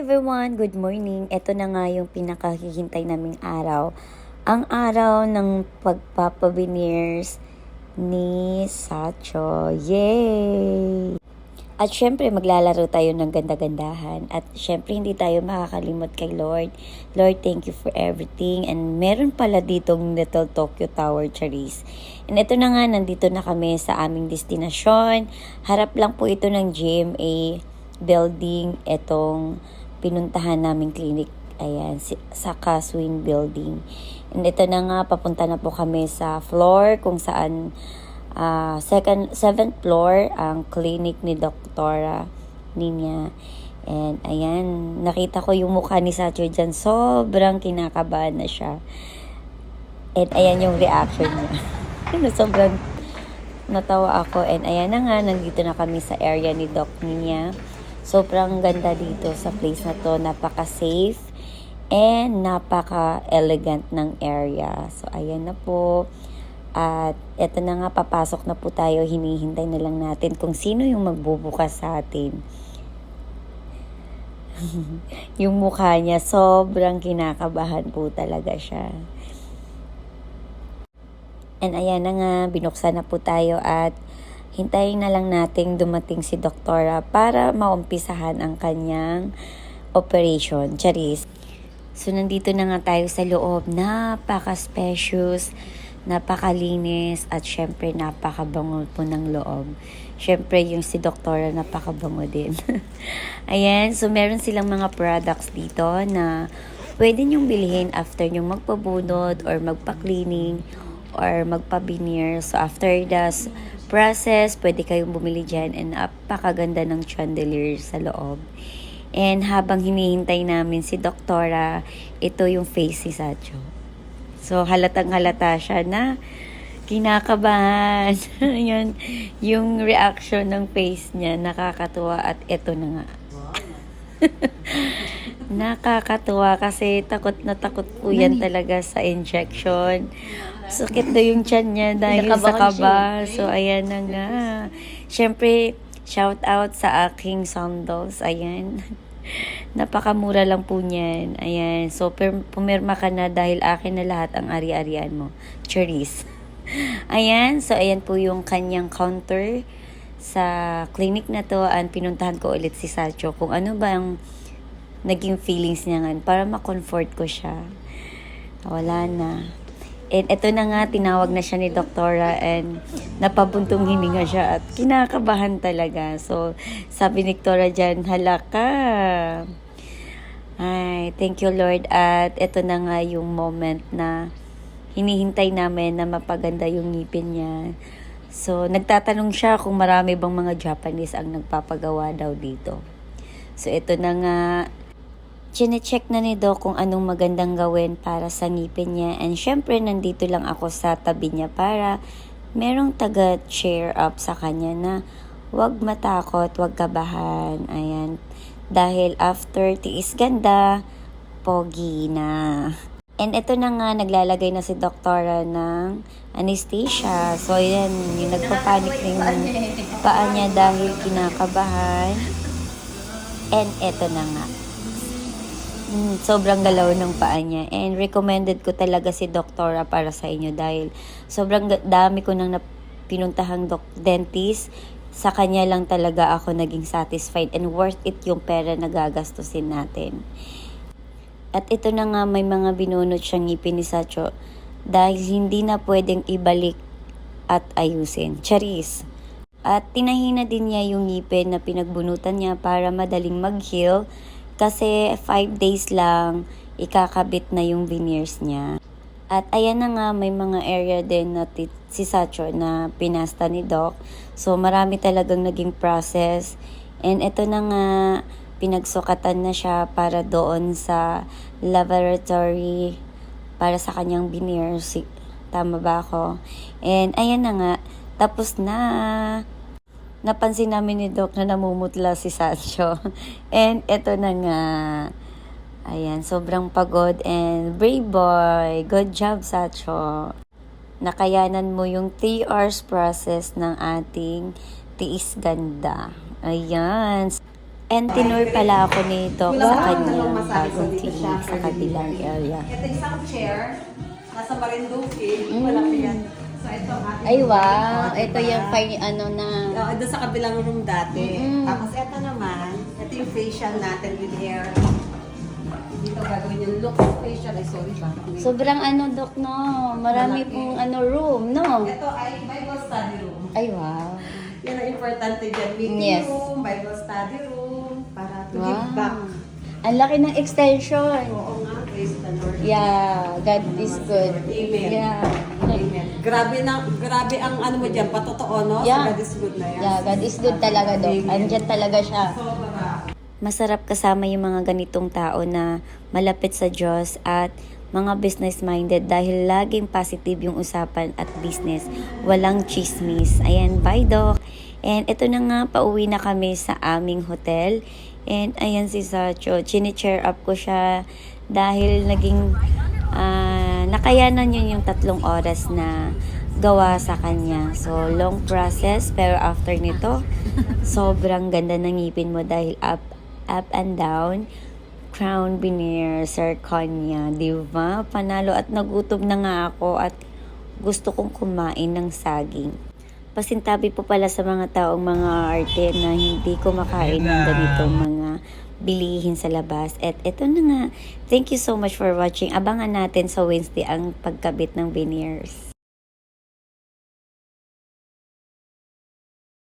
everyone! Good morning! Ito na nga yung pinakahihintay naming araw. Ang araw ng pagpapaveneers ni Sacho. Yay! At syempre maglalaro tayo ng ganda-gandahan. At syempre hindi tayo makakalimot kay Lord. Lord, thank you for everything. And meron pala ditong Little Tokyo Tower, Charis. And ito na nga, nandito na kami sa aming destinasyon. Harap lang po ito ng GMA building, itong pinuntahan naming clinic. Ayan, sa Caswin building. And ito na nga, papunta na po kami sa floor kung saan 7th floor ang clinic ni Doktora Ninya. And ayan, nakita ko yung mukha ni Sacho dyan. Sobrang kinakabahan na siya. And ayan yung reaction niya. Sobrang natawa ako. And ayan na nga, nandito na kami sa area ni Doc Ninya. Sobrang ganda dito sa place na to. Napaka-safe and napaka-elegant ng area. So, ayan na po. At eto na nga, papasok na po tayo. Hinihintay na lang natin kung sino yung magbubukas sa atin. Yung mukha niya, sobrang kinakabahan po talaga siya. And ayan na nga, binuksan na po tayo at hintayin na lang nating dumating si Doktora para maumpisahan ang kanyang operation. Charis. So, nandito na nga tayo sa loob. Napaka-spacious, napakalinis, at syempre napakabango po ng loob. Syempre yung si Doktora napakabango din. Ayan, so meron silang mga products dito na pwede nyong bilhin after nyong magpabunod or magpa-cleaning or magpa-veneer. So after the process, pwede kayong bumili dyan, and napakaganda ng chandelier sa loob. And habang hinihintay namin si Doktora, ito yung face ni Sacho. So halatang halata siya na kinakabahan. Yun, yung reaction ng face niya, nakakatuwa, at ito na nga. Nakakatuwa kasi takot na takot po yan talaga sa injection. Sakit na yung tiyan niya dahil sa kaba. So, ayan na nga. Siyempre, shout out sa aking sandals. Ayan. Napakamura lang po niyan. Ayan. So, pumirma ka na dahil akin na lahat ang ari-arian mo. Charis. Ayan. So, ayan po yung kanyang counter sa clinic na to. And pinuntahan ko ulit si Sacho kung ano ba ang naging feelings niya nga para ma-comfort ko siya. Wala na. And ito na nga, tinawag na siya ni Doktora and napabuntong hininga siya at kinakabahan talaga. So, sabi ni Doktora dyan, hala ka. Ay, thank you Lord. At ito na nga yung moment na hinihintay namin na mapaganda yung ngipin niya. So, nagtatanong siya kung marami bang mga Japanese ang nagpapagawa daw dito. So, ito na nga, chine-check na ni Doc kung anong magandang gawin para sa ngipin niya. And syempre, nandito lang ako sa tabi niya para merong taga-cheer up sa kanya na wag matakot, wag kabahan. Ayan. Dahil after tiis ganda, pogi na. And ito na nga, naglalagay na si Doktora ng anesthesia. So, yan, yung nagpapanik na yung paa niya dahil kinakabahan. And ito na nga. Sobrang galaw ng paa niya. And recommended ko talaga si Doktora para sa inyo dahil sobrang dami ko nang pinuntahang dentist. Sa kanya lang talaga ako naging satisfied and worth it yung pera na gagastusin natin. At ito na nga, may mga binunot siyang ngipin ni Sacho dahil hindi na pwedeng ibalik at ayusin. Charis. At tinahina din niya yung ngipin na pinagbunutan niya para madaling mag-heal. Kasi 5 days lang, ikakabit na yung veneers niya. At ayan na nga, may mga area din na si Sacho na pinasta ni Doc. So, marami talagang naging process. And ito na nga, pinagsukatan na siya para doon sa laboratory para sa kanyang veneers. Tama ba ako? And ayan na nga, tapos na. Napansin namin ni Doc na namumutla si Sacho. And eto na nga. Ayan, sobrang pagod and brave boy. Good job, Sacho. Nakayanan mo yung 3 hours process ng ating tiis ganda. Ayan. And tinur pala ako ni Doc Kulang sa lang kanyang dalawang massage. So, bagong dito clinic siya, sa kabilang area. Ito isang chair. Nasa Marinduque. Malaki yan. So, ito ang ating Ay, room. wow. Oh, Ito diba? yung fine, ano na. Doon sa kabilang room dati. Mm-mm. Tapos ito naman, ito yung facial natin with hair. Dito gagawin yung look facial. Ay, sorry ba? Sobrang ano, Doc, no? Marami Malaki. pong ano room, no? Ito ay Bible study room. Ay, wow. Yan ang importante dyan. Meeting Yes. room, Bible study room, para to Wow. give back. Ang laki ng extension. Oo nga, praise the Lord. Yeah, God is good. Amen. Yeah. Amen. Grabe ang ano mo dyan, patotoo, no? Yeah. So God is good na yan. Yeah, God is good talaga, Doc. Amen. Andyan talaga siya. Sobra. Masarap kasama yung mga ganitong tao na malapit sa Diyos at mga business-minded dahil laging positive yung usapan at business. Walang chismis. Ayan, bye Doc. And ito na nga, pauwi na kami sa aming hotel. And ayan si Sacho, chine-cheer up ko siya dahil naging nakayanan yun yung 3 oras na gawa sa kanya. So, long process, pero after nito, sobrang ganda ng ngipin mo dahil up and down, crown veneer, zirconia, di ba? Panalo at nagutom na nga ako at gusto kong kumain ng saging. Pasintabi po pala sa mga taong mga arte na hindi kumakain ng ganitong mga bilihin sa labas. At eto na nga, thank you so much for watching. Abangan natin sa Wednesday ang pagkabit ng veneers.